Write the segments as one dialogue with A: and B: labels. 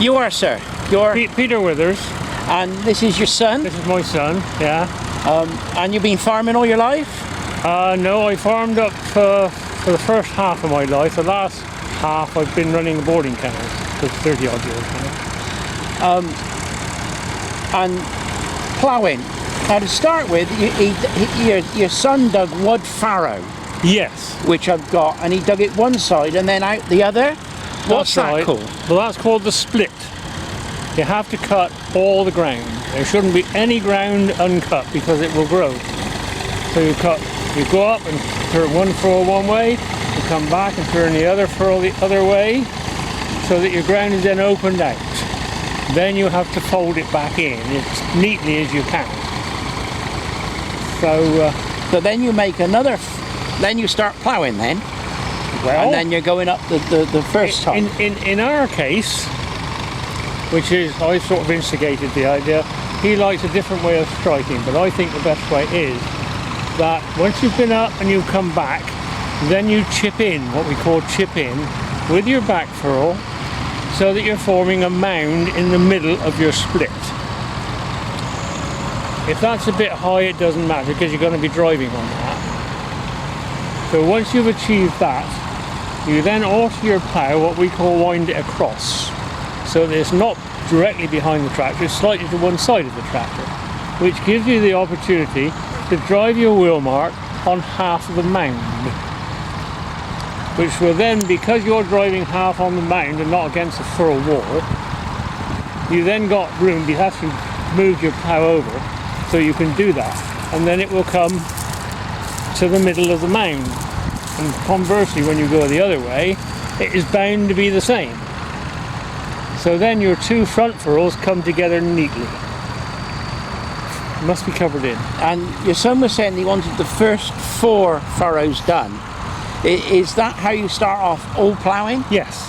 A: You are, sir. You're...
B: Peter Withers.
A: And this is your son?
B: This is my son, yeah.
A: And you've been farming all your life?
B: No, I farmed up for the first half of my life. The last half I've been running a boarding kennel for 30 odd years now.
A: And ploughing. Now to start with, your son dug wood farrow.
B: Yes.
A: Which I've got, and he dug it one side and then out the other. What's that called?
B: Well, that's called the split. You have to cut all the ground. There shouldn't be any ground uncut because it will grow. So you go up and turn one furrow one way, you come back and turn the other furrow the other way, so that your ground is then opened out. Then you have to fold it back in as neatly as you can. So
A: then you make another, then you start ploughing then? Well, and then you're going up the first time?
B: In our case, which is, I sort of instigated the idea, he likes a different way of striking, but I think the best way is that once you've been up and you've come back, then you chip in, what we call chip in, with your back furrow, so that you're forming a mound in the middle of your split. If that's a bit high, it doesn't matter because you're going to be driving on that. So once you've achieved that, you then alter your plough, what we call wind it across, so that it's not directly behind the tractor, it's slightly to one side of the tractor, which gives you the opportunity to drive your wheel mark on half of the mound, which will then, because you're driving half on the mound and not against the furrow wall, you then got room, you have to move your plough over so you can do that, and then it will come to the middle of the mound. And conversely, when you go the other way, it is bound to be the same. So then your two front furrows come together neatly. Must be covered in.
A: And your son was saying he wanted the first 4 furrows done. Is that how you start off all ploughing?
B: Yes.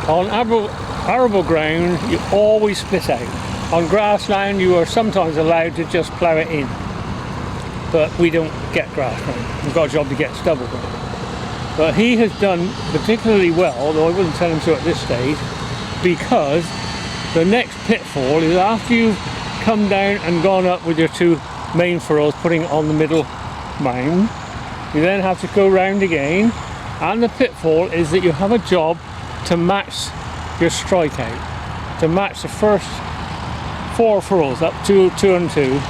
B: On arable ground, you always split out. On grassland, you are sometimes allowed to just plough it in. But we don't get grassland. We've got a job to get stubble ground. But he has done particularly well, although I wouldn't tell him to at this stage, because the next pitfall is after you've come down and gone up with your 2 main furrows, putting it on the middle mound, you then have to go round again, and the pitfall is that you have a job to match your strike out, to match the first 4 furrows up 2 and 2.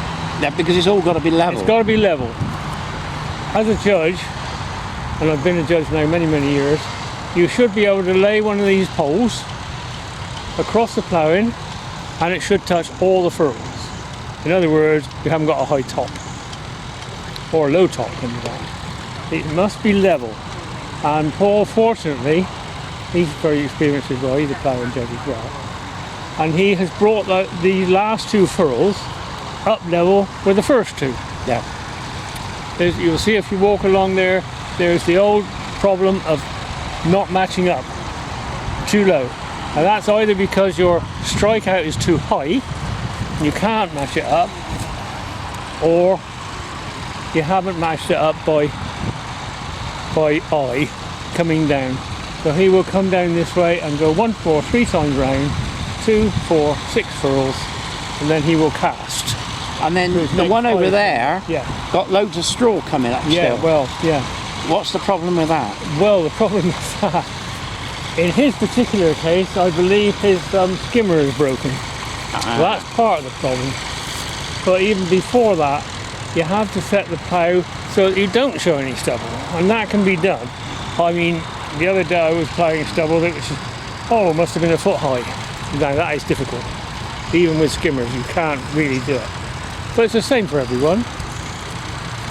A: Yeah, because it's all got to be level.
B: It's got to be level. As a judge, and I've been a judge now many years, you should be able to lay one of these poles across the ploughing and it should touch all the furrows. In other words, you haven't got a high top or a low top coming down. It must be level. And Paul, fortunately, he's very experienced as well, he's a ploughing judge as well, and he has brought the last 2 furrows up level with the first 2.
A: Yeah.
B: You'll see if you walk along there, there's the old problem of not matching up too low. And that's either because your strikeout is too high, and you can't match it up, or you haven't matched it up by eye coming down. So he will come down this way and go 1, 4, 3 times round, 2, 4, 6 furrows, and then he will cast.
A: And then the one over there got loads of straw coming up still.
B: Yeah.
A: What's the problem with that?
B: Well, the problem with that, in his particular case, I believe his skimmer is broken. So that's part of the problem. But even before that, you have to set the plough so that you don't show any stubble, and that can be done. I mean, the other day I was ploughing stubble that was, must have been a foot high. Now that is difficult. Even with skimmers, you can't really do it. But it's the same for everyone.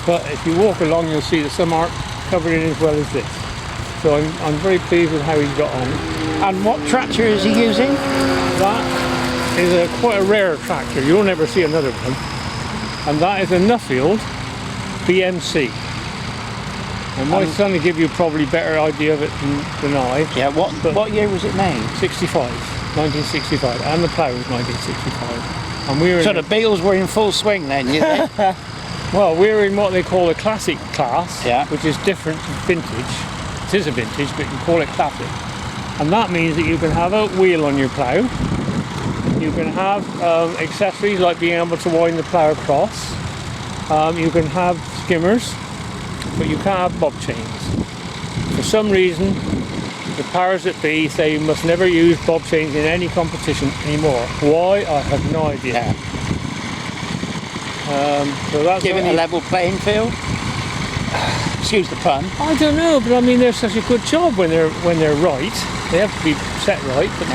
B: But if you walk along, you'll see that some aren't covered in as well as this. So I'm very pleased with how he's got on.
A: And what tractor is he using?
B: That is quite a rare tractor. You'll never see another one. And that is a Nuffield BMC. And my son will give you probably a better idea of it than I.
A: Yeah, what year was it made?
B: 1965. And the plough was 1965. And
A: so the beetles were in full swing then, you think?
B: Well, we're in what they call a classic class,
A: yeah,
B: which is different to vintage. It is a vintage, but you call it classic. And that means that you can have a wheel on your plough. You can have accessories like being able to wind the plough across. You can have skimmers, but you can't have bob chains. For some reason, the powers that be say you must never use bob chains in any competition anymore. Why? I have no idea.
A: Yeah.
B: So that's
A: Give it a level playing field. Excuse the pun.
B: I don't know, but I mean they're such a good job when they're right. They have to be set right. But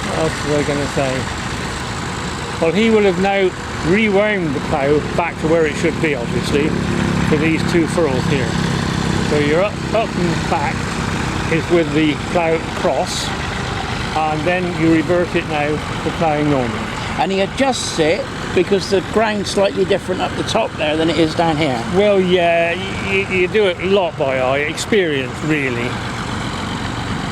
B: what else was I going to say? Well, he will have now rewound the plough back to where it should be, obviously, for these two furrows here. So your up and back is with the plough cross, and then you revert it now to ploughing normally.
A: And he adjusts it because the ground's slightly different up the top there than it is down here.
B: Well, yeah, you do it a lot by eye, experience really.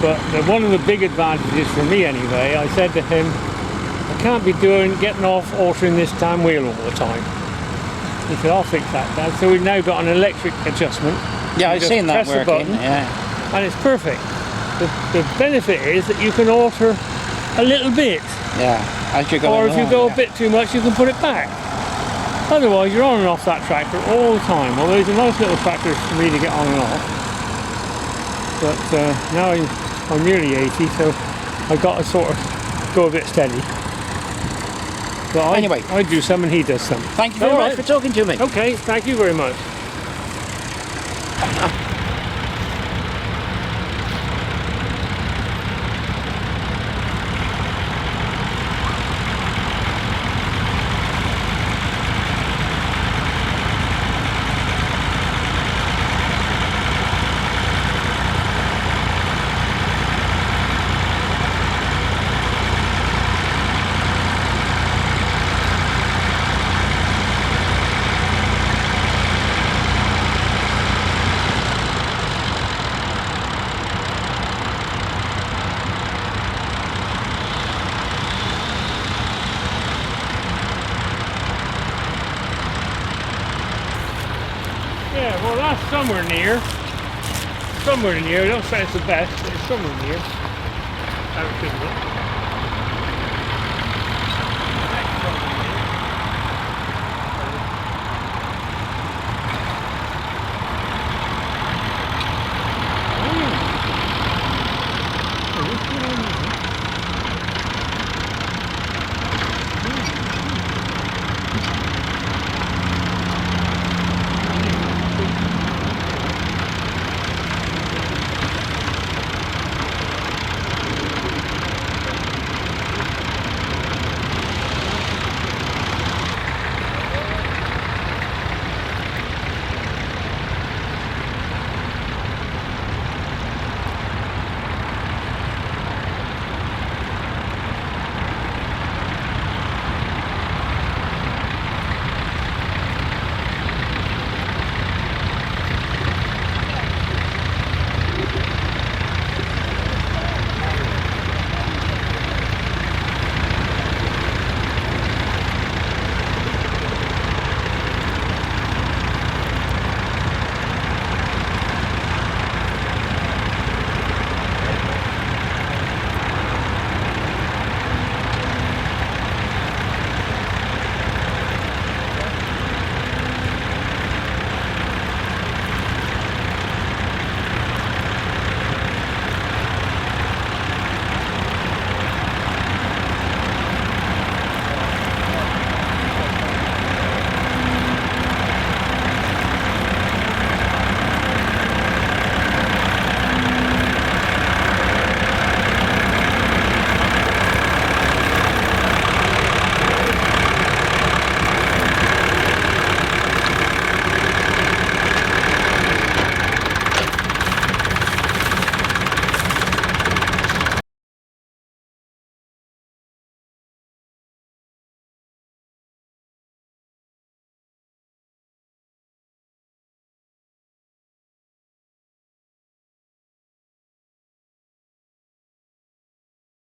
B: But one of the big advantages for me anyway, I said to him, I can't be getting off altering this damn wheel all the time. He said, I'll fix that, Dad. So we've now got an electric adjustment.
A: Yeah, I've seen that
B: working.
A: Button, yeah.
B: And it's perfect. The benefit is that you can alter a little bit.
A: Yeah, as you're going
B: Or if you
A: along,
B: go
A: yeah.
B: a bit too much, you can put it back. Otherwise, you're on and off that tractor all the time. Although it's a nice little tractor for me to get on and off. But now I'm nearly 80, so I've got to sort of go a bit steady. But
A: Anyway.
B: I do some and he does some.
A: Thank you very much for talking to me.
B: Okay, thank you very much. Yeah, well that's somewhere near. Somewhere near. I don't say it's the best, but it's somewhere near. How it could look.